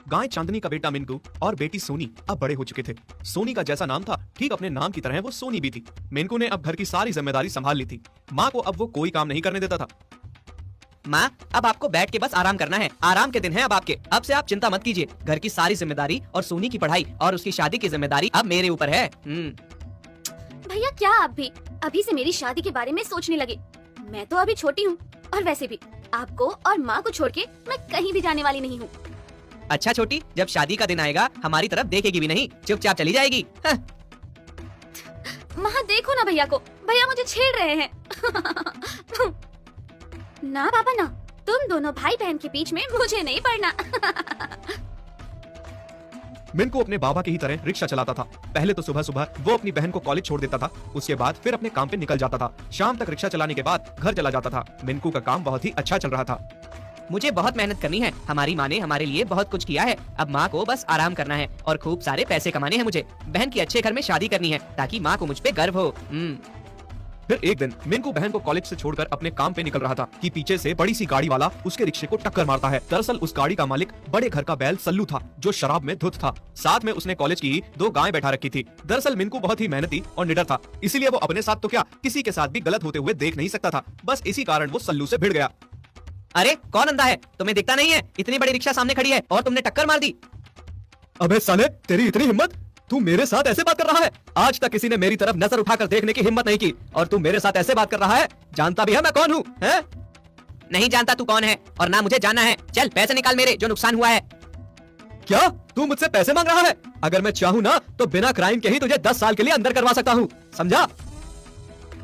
गाय चांदनी का बेटा मिनको और बेटी सोनी अब बड़े हो चुके थे। सोनी का जैसा नाम था ठीक अपने नाम की तरह वो सोनी भी थी। मिनको ने अब घर की सारी जिम्मेदारी संभाल ली थी। माँ को अब वो कोई काम नहीं करने देता था। माँ, अब आपको बैठ के बस आराम करना है। आराम के दिन है अब आपके। अब से आप चिंता मत कीजिए। घर की सारी जिम्मेदारी और सोनी की पढ़ाई और उसकी शादी की जिम्मेदारी अब मेरे ऊपर है। भैया क्या आप भी अभी से मेरी शादी के बारे में सोचने लगे? मैं तो अभी छोटी हूँ और वैसे भी आपको और माँ को छोड़ के मैं कहीं भी जाने वाली नहीं हूँ। अच्छा छोटी, जब शादी का दिन आएगा हमारी तरफ देखेगी भी नहीं, चुपचाप चली जाएगी। माँ देखो ना भैया को, भैया मुझे छेड़ रहे हैं। ना पापा ना, तुम दोनों भाई बहन के बीच में मुझे नहीं पड़ना। मिनको अपने बाबा की ही तरह रिक्शा चलाता था। पहले तो सुबह सुबह वो अपनी बहन को कॉलेज छोड़ देता था, उसके बाद फिर अपने काम पे निकल जाता था। शाम तक रिक्शा चलाने के बाद घर चला जाता था। मिनको का काम बहुत ही अच्छा चल रहा था। मुझे बहुत मेहनत करनी है। हमारी माँ ने हमारे लिए बहुत कुछ किया है। अब माँ को बस आराम करना है और खूब सारे पैसे कमाने हैं मुझे। बहन की अच्छे घर में शादी करनी है ताकि माँ को मुझ पे गर्व हो। फिर एक दिन मिनको बहन को कॉलेज से छोड़कर अपने काम पे निकल रहा था कि पीछे से बड़ी सी गाड़ी वाला उसके रिक्शे को टक्कर मारता है। दरअसल उस गाड़ी का मालिक बड़े घर का बैल सल्लू था जो शराब में धुत था। साथ में उसने कॉलेज की 2 गायें बैठा रखी थी। दरअसल मिनको बहुत ही मेहनती और निडर था, इसीलिए वो अपने साथ तो क्या किसी के साथ भी गलत होते हुए देख नहीं सकता था। बस इसी कारण वो सल्लू से भिड़ गया। अरे कौन अंधा है, तुम्हें दिखता नहीं है? इतनी बड़ी रिक्शा सामने खड़ी है और तुमने टक्कर मार दी। अबे साले, तेरी इतनी हिम्मत, तू मेरे साथ ऐसे बात कर रहा है? आज तक किसी ने मेरी तरफ नजर उठाकर देखने की हिम्मत नहीं की और तू मेरे साथ ऐसे बात कर रहा है? जानता भी है मैं कौन हूँ? नहीं जानता तू कौन है और ना मुझे जानना है। चल पैसे निकाल मेरे, जो नुकसान हुआ है। क्या तू मुझसे पैसे मांग रहा है? अगर मैं चाहूँ ना तो बिना क्राइम के ही तुझे 10 साल के लिए अंदर करवा सकता हूँ, समझा?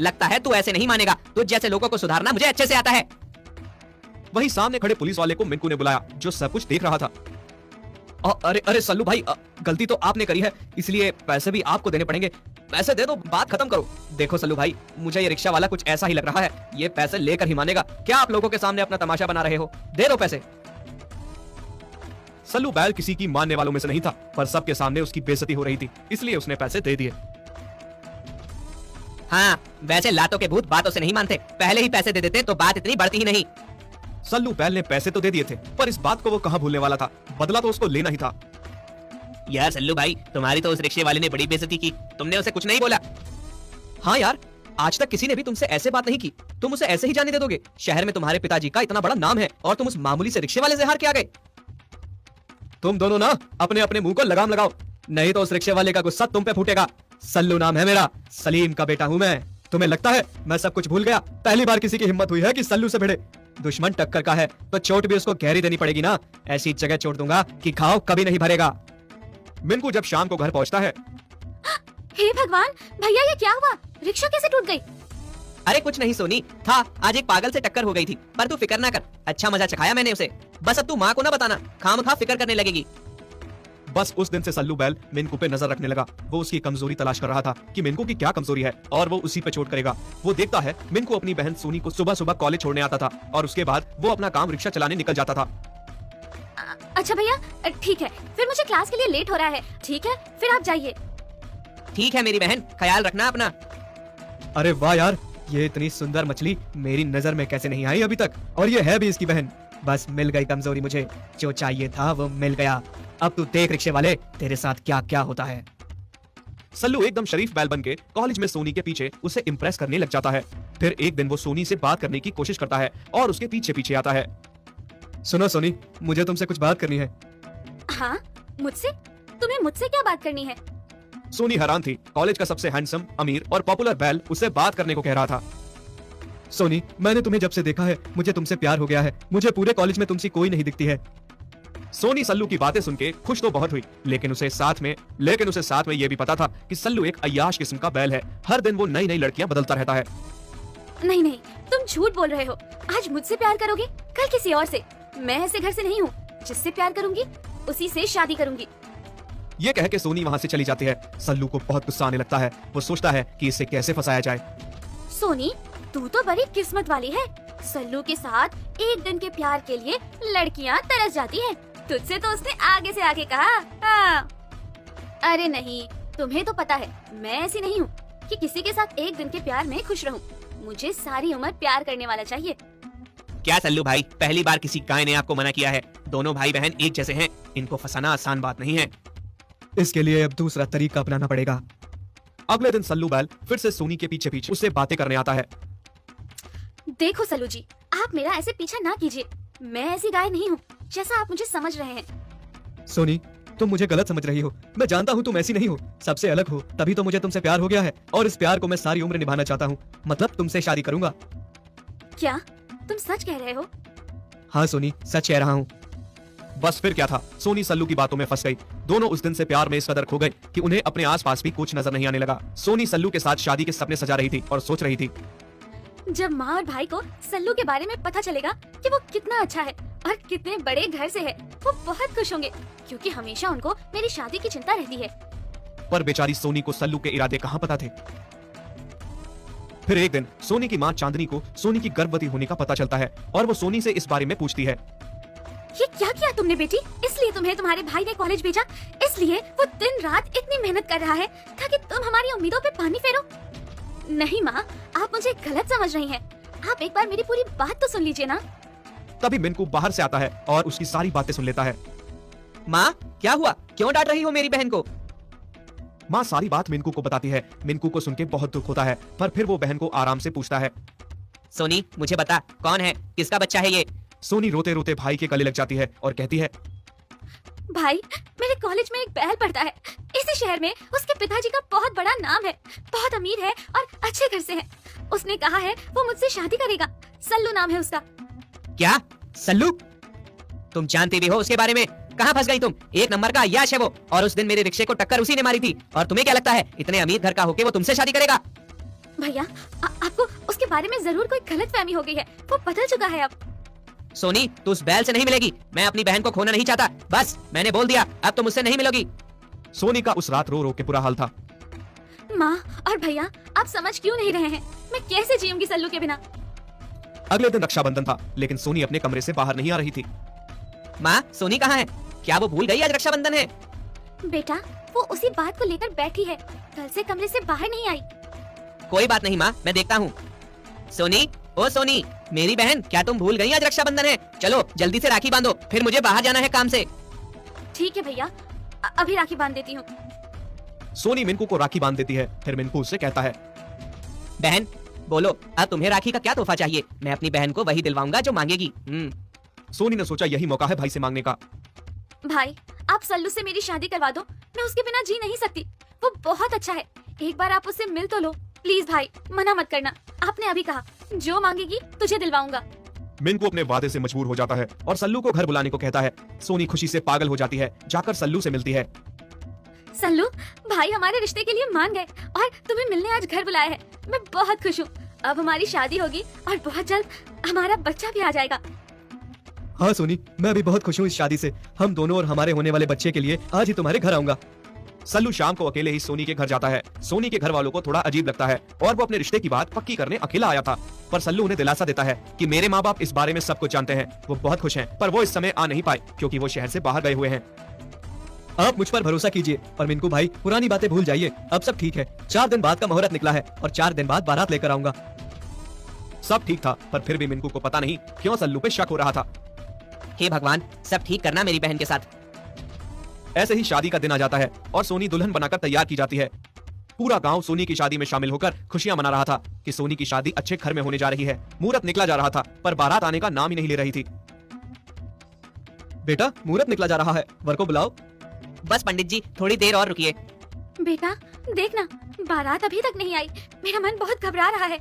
लगता है तू ऐसे नहीं मानेगा। तुझ जैसे लोगों को सुधारना मुझे अच्छे से आता है। वहीं सामने खड़े पुलिस वाले को मिनको ने बुलाया जो सब कुछ देख रहा था। अरे अरे सल्लू भाई, गलती तो आपने करी है, इसलिए पैसे भी आपको देने पड़ेंगे। पैसे दे दो, बात खत्म करो। देखो सल्लू भाई, मुझे ये रिक्शा वाला कुछ ऐसा ही लग रहा है, ये पैसे लेकर ही मानेगा। क्या आप लोगों के सामने अपना तमाशा बना रहे हो? दे दो पैसे। सल्लू बैल किसी की मानने वालों में से नहीं था, पर सबके सामने उसकी बेइज्जती हो रही थी, इसलिए उसने पैसे दे दिए। हाँ, वैसे लातों के भूत बातों से नहीं मानते। पहले ही पैसे दे देते तो बात इतनी बढ़ती ही नहीं। सल्लू बैल ने पैसे तो दे दिए थे, पर इस बात को वो कहाँ भूलने वाला था। बदला तो उसको लेना ही था। यार सल्लू भाई, तुम्हारी तो उस रिक्शे वाले ने बड़ी बेइज्जती की। तुमने उसे कुछ नहीं बोला? हाँ यार, आज तक किसी ने भी तुमसे ऐसे बात नहीं की। तुम उसे ऐसे ही जाने दे दोगे? शहर में तुम्हारे पिताजी का इतना बड़ा नाम है और तुम उस मामूली से रिक्शे वाले से हार के आ गए। तुम दोनों ना अपने अपने मुंह को लगाम लगाओ, नहीं तो उस रिक्शे वाले का गुस्सा तुम पे फूटेगा। सल्लू नाम है मेरा, सलीम का बेटा हूँ मैं। तुम्हें लगता है मैं सब कुछ भूल गया? पहली बार किसी की हिम्मत हुई है कि सल्लू से भिड़े। दुश्मन टक्कर का है तो चोट भी उसको गहरी देनी पड़ेगी ना। ऐसी जगह चोट दूंगा कि घाव कभी नहीं भरेगा। मिनको जब शाम को घर पहुंचता है। हे भगवान, भैया ये क्या हुआ? रिक्शा कैसे टूट गई? अरे कुछ नहीं सोनी, था आज एक पागल से टक्कर हो गई थी, पर तू फिक्र ना कर, अच्छा मजा चखाया मैंने उसे। बस अब तू माँ को ना बताना, खामखा फिक्र करने लगेगी। बस उस दिन से सल्लू बैल मिनको पे नजर रखने लगा। वो उसकी कमजोरी तलाश कर रहा था कि मिनको की क्या कमजोरी है और वो उसी पे चोट करेगा। वो देखता है मिनको अपनी बहन सोनी को सुबह सुबह कॉलेज छोड़ने आता था और उसके बाद वो अपना काम रिक्शा चलाने निकल जाता था। अच्छा भैया, ठीक है, फिर मुझे क्लास के लिए लेट हो रहा है। ठीक है, फिर आप जाइए। ठीक है मेरी बहन, ख्याल रखना अपना। अरे वाह यार, ये इतनी सुंदर मछली मेरी नजर में कैसे नहीं आई अभी तक? और ये है भी इसकी बहन। बस मिल गई कमजोरी मुझे, जो चाहिए था वो मिल गया। अब तू देख रिक्शे वाले, तेरे साथ क्या क्या होता है। सल्लू एकदम शरीफ बैल बनके कॉलेज में सोनी के पीछे उसे इम्प्रेस करने लग जाता है। फिर एक दिन वो सोनी से बात करने की कोशिश करता है और उसके पीछे पीछे आता है। सुनो सोनी, मुझे तुमसे कुछ बात करनी है। हाँ, मुझसे? तुम्हें मुझसे क्या बात करनी है? सोनी हैरान थी। कॉलेज का सबसे हैंडसम, अमीर और पॉपुलर बैल उससे बात करने को कह रहा था। सोनी, मैंने तुम्हें जब से देखा है मुझे तुमसे प्यार हो गया है। मुझे पूरे कॉलेज में तुमसे कोई नहीं दिखती है। सोनी सल्लू की बातें सुन के खुश तो बहुत हुई, लेकिन उसे साथ में ये भी पता था कि सल्लू एक अय्याश किस्म का बैल है। हर दिन वो नई नई लड़कियां बदलता रहता है। नहीं नहीं, तुम झूठ बोल रहे हो। आज मुझसे प्यार करोगे, कल किसी और से। मैं ऐसे घर से नहीं हूँ। जिससे प्यार करूंगी उसी से शादी करूंगी। ये कह के सोनी वहाँ से चली जाती है। सल्लू को बहुत गुस्सा आने लगता है। वो सोचता है कि इसे कैसे फंसाया जाए। सोनी, तू तो बड़ी किस्मत वाली है। सल्लू के साथ एक दिन के प्यार के लिए लड़कियाँ तरस जाती हैं। तुझसे तो उसने आगे से आगे कहा। हाँ। अरे नहीं, तुम्हें तो पता है मैं ऐसी नहीं हूँ कि किसी के साथ एक दिन के प्यार में खुश रहूं। मुझे सारी उम्र प्यार करने वाला चाहिए। क्या सल्लू भाई, पहली बार किसी गाय ने आपको मना किया है। दोनों भाई बहन एक जैसे हैं, इनको फंसाना आसान बात नहीं है। इसके लिए अब दूसरा तरीका अपनाना पड़ेगा। अगले दिन सल्लू बैल फिर से सोनी के पीछे पीछे उससे बातें करने आता है। देखो सल्लू जी, आप मेरा ऐसे पीछा ना कीजिए। मैं ऐसी गाय नहीं हूँ जैसा आप मुझे समझ रहे हैं। सोनी, तुम मुझे गलत समझ रही हो। मैं जानता हूँ तुम ऐसी नहीं हो, सबसे अलग हो, तभी तो मुझे तुमसे प्यार हो गया है और इस प्यार को मैं सारी उम्र निभाना चाहता हूँ। मतलब तुमसे शादी करूंगा। क्या तुम सच कह रहे हो? हाँ सोनी, सच कह रहा हूँ। बस फिर क्या था, सोनी सल्लू की बातों में फंस गई। दोनों उस दिन से प्यार में इस कदर खो गए कि उन्हें अपने आसपास भी कुछ नजर नहीं आने लगा। सोनी सल्लू के साथ शादी के सपने सजा रही थी और सोच रही थी, जब माँ और भाई को सल्लू के बारे में पता चलेगा कि वो कितना अच्छा है और कितने बड़े घर से है, वो बहुत खुश होंगे, क्योंकि हमेशा उनको मेरी शादी की चिंता रहती है। पर बेचारी सोनी को सल्लू के इरादे कहाँ पता थे। फिर एक दिन सोनी की माँ चांदनी को सोनी की गर्भवती होने का पता चलता है और वो सोनी से इस बारे में पूछती है। ये क्या किया तुमने बेटी? इसलिए तुम्हें तुम्हारे भाई ने कॉलेज भेजा? इसलिए वो दिन रात इतनी मेहनत कर रहा है ताकि तुम हमारी उम्मीदों पे पानी फेरो? नहीं माँ, आप मुझे गलत समझ रही हैं। आप एक बार मेरी पूरी बात तो सुन लीजिए ना। तभी मिनको बाहर से आता है और उसकी सारी बातें सुन लेता है। माँ, क्या हुआ? क्यों डांट रही हो मेरी बहन को? माँ सारी बात मिनको को बताती है। मिनको को सुन के बहुत दुख होता है, पर फिर वो बहन को आराम से पूछता है। सोनी, मुझे बता, कौन है? किसका बच्चा है ये? सोनी रोते रोते भाई के गले लग जाती है और कहती है, भाई, मेरे कॉलेज में एक बहल पढ़ता है। इसी शहर में उसके पिताजी का बहुत बड़ा नाम है, बहुत अमीर है और अच्छे घर से है। उसने कहा है वो मुझसे शादी करेगा। सल्लू नाम है उसका। क्या? सल्लू? तुम जानती भी हो उसके बारे में? कहाँ फंस गई तुम? एक नंबर का अय्याश है वो, और उस दिन मेरे रिक्शे को टक्कर उसी ने मारी थी। और तुम्हें क्या लगता है इतने अमीर घर का होके वो तुमसे शादी करेगा? भैया, आपको उसके बारे में जरूर कोई गलतफहमी हो गई है। वो बदल चुका है अब। सोनी, तू उस बैल से नहीं मिलेगी। मैं अपनी बहन को खोना नहीं चाहता। बस मैंने बोल दिया, अब तुम मुझसे नहीं मिलोगी। सोनी का उस रात रो रो के बुरा हाल था। माँ और भैया, आप समझ क्यों नहीं रहे हैं? मैं कैसे जीऊंगी सल्लू के बिना? अगले दिन रक्षाबंधन था, लेकिन सोनी अपने कमरे से बाहर नहीं आ रही थी। माँ, सोनी कहाँ है? क्या वो भूल गई आज रक्षाबंधन है? बेटा, वो उसी बात को लेकर बैठी है। कल से कमरे से बाहर नहीं आई। कोई बात नहीं माँ, मैं देखता हूँ। सोनी, ओ सोनी, मेरी बहन, क्या तुम भूल गई आज रक्षाबंधन है? चलो जल्दी से राखी बांधो, फिर मुझे बाहर जाना है काम से। ठीक है भैया, अभी राखी बांध देती हूँ। सोनी मिनको को राखी बांध देती है। फिर मिनको उससे कहता है, बहन बोलो, अब तुम्हें राखी का क्या तोहफा चाहिए? मैं अपनी बहन को वही दिलवाऊंगा जो मांगेगी। सोनी ने सोचा यही मौका है भाई से मांगने का। भाई, आप सल्लू से मेरी शादी करवा दो। मैं उसके बिना जी नहीं सकती। वो बहुत अच्छा है। एक बार आप उससे मिल तो लो। प्लीज भाई, मना मत करना। आपने अभी कहा जो मांगेगी तुझे दिलवाऊंगा। मिनको अपने वादे से मजबूर हो जाता है और सल्लू को घर बुलाने को कहता है। सोनी खुशी से पागल हो जाती है, जाकर सल्लू से मिलती है। सल्लू, भाई हमारे रिश्ते के लिए मान गए और तुम्हें मिलने आज घर बुलाया है। मैं बहुत खुश हूँ। अब हमारी शादी होगी और बहुत जल्द हमारा बच्चा भी आ जाएगा। हाँ सोनी, मैं भी बहुत खुश हूँ इस शादी से। हम दोनों और हमारे होने वाले बच्चे के लिए आज ही तुम्हारे घर आऊंगा। सल्लू शाम को अकेले ही सोनी के घर जाता है। सोनी के घर वालों को थोड़ा अजीब लगता है और वो अपने रिश्ते की बात पक्की करने अकेला आया था, पर सल्लू उन्हें दिलासा देता है कि मेरे माँ बाप इस बारे में सब कुछ जानते हैं। वो बहुत खुश हैं, पर वो इस समय आ नहीं पाए क्योंकि वो शहर से बाहर गए हुए हैं। आप मुझ पर भरोसा कीजिए और मिनको भाई, पुरानी बातें भूल जाइए। अब सब ठीक है। 4 दिन बाद का मुहूर्त निकला है और 4 दिन बाद बारात लेकर आऊंगा। सब ठीक था, पर फिर भी मिनको को पता नहीं क्यों सल्लू पे शक हो रहा था। हे भगवान, सब ठीक करना मेरी बहन के साथ। ऐसे ही शादी का दिन आ जाता है और सोनी दुल्हन बनाकर तैयार की जाती है। पूरा गांव सोनी की शादी में शामिल होकर खुशियां मना रहा था कि सोनी की शादी अच्छे घर में होने जा रही है। मुहूर्त निकला जा रहा था, पर बारात आने का नाम ही नहीं ले रही थी। बेटा, मुहूर्त निकला जा रहा है, वर को बुलाओ। बस पंडित जी, थोड़ी देर और रुकिए। बेटा देखना, बारात अभी तक नहीं आई। मेरा मन बहुत घबरा रहा है।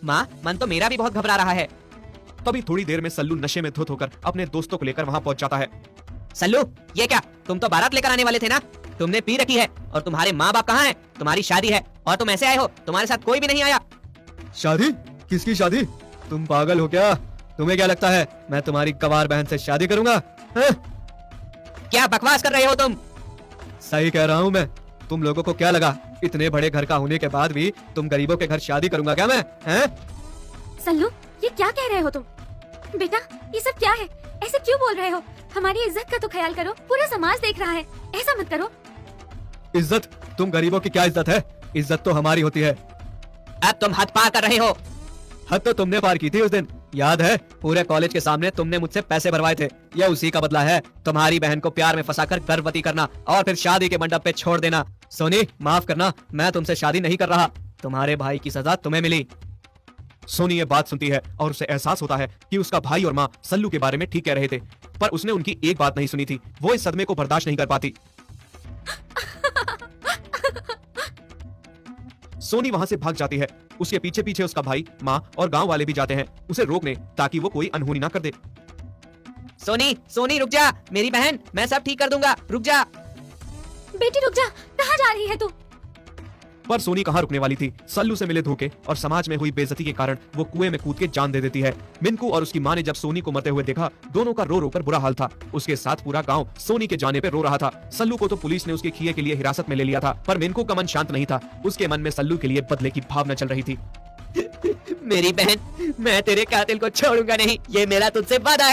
माँ, मन तो मेरा भी बहुत घबरा रहा है। तभी थोड़ी देर में सल्लू नशे में धुत होकर अपने दोस्तों को लेकर वहाँ पहुँच जाता है। सल्लू, ये क्या? तुम तो बारात लेकर आने वाले थे ना? तुमने पी रखी है और तुम्हारे माँ बाप कहाँ हैं? तुम्हारी शादी है और तुम ऐसे आए हो, तुम्हारे साथ कोई भी नहीं आया। शादी? किसकी शादी? तुम पागल हो क्या? तुम्हें क्या लगता है मैं तुम्हारी गंवार बहन से शादी करूंगा? क्या बकवास कर रहे हो तुम? सही कह रहा हूँ मैं। तुम लोगों को क्या लगा इतने बड़े घर का होने के बाद भी तुम गरीबों के घर शादी करूंगा क्या मैं? सल्लू, ये क्या कह रहे हो तुम? बेटा, ये सब क्या है? ऐसे क्यों बोल रहे हो? हमारी इज्जत का तो ख्याल करो। पूरा समाज देख रहा है। ऐसा मत करो। इज्जत? तुम गरीबों की क्या इज्जत है? इज्जत तो हमारी होती है। अब तुम हद पार कर रहे हो। हद तो तुमने पार की थी उस दिन याद है पूरे कॉलेज के सामने तुमने मुझसे पैसे भरवाए थे। यह उसी का बदला है, तुम्हारी बहन को प्यार में फंसाकर गर्भवती करना और फिर शादी के मंडप पे छोड़ देना। सोनी माफ करना, मैं तुमसे शादी नहीं कर रहा। तुम्हारे भाई की सजा तुम्हें मिली। सोनी ये बात सुनती है और उसे एहसास होता है कि उसका भाई और माँ सल्लू के बारे में ठीक कह रहे थे, पर उसने उनकी एक बात नहीं सुनी थी। वो इस सदमे को बर्दाश्त नहीं कर पाती। सोनी वहां से भाग जाती है। उसके पीछे पीछे उसका भाई, माँ और गांव वाले भी जाते हैं उसे रोकने, ताकि वो कोई अनहोनी ना कर दे। सोनी सोनी रुक जा, मेरी बहन, मैं सब ठीक कर दूंगा, रुक जा। बेटी रुक जा, कहाँ जा रही है तू? पर सोनी कहाँ रुकने वाली थी। सल्लू से मिले धोखे और समाज में हुई बेइज्जती के कारण वो कुएं में कूद के जान दे देती है। मिनको और उसकी माँ ने जब सोनी को मरते हुए देखा, दोनों का रो रो कर बुरा हाल था। उसके साथ पूरा गांव सोनी के जाने पे रो रहा था। सल्लू को तो पुलिस ने उसके खिए के लिए हिरासत में ले लिया था, पर मिनको का मन शांत नहीं था। उसके मन में सल्लू के लिए बदले की भावना चल रही थी। मेरी बहन, मैं तेरे कातिल को छोड़ूंगा नहीं, ये मेरा तुझसे वादा है।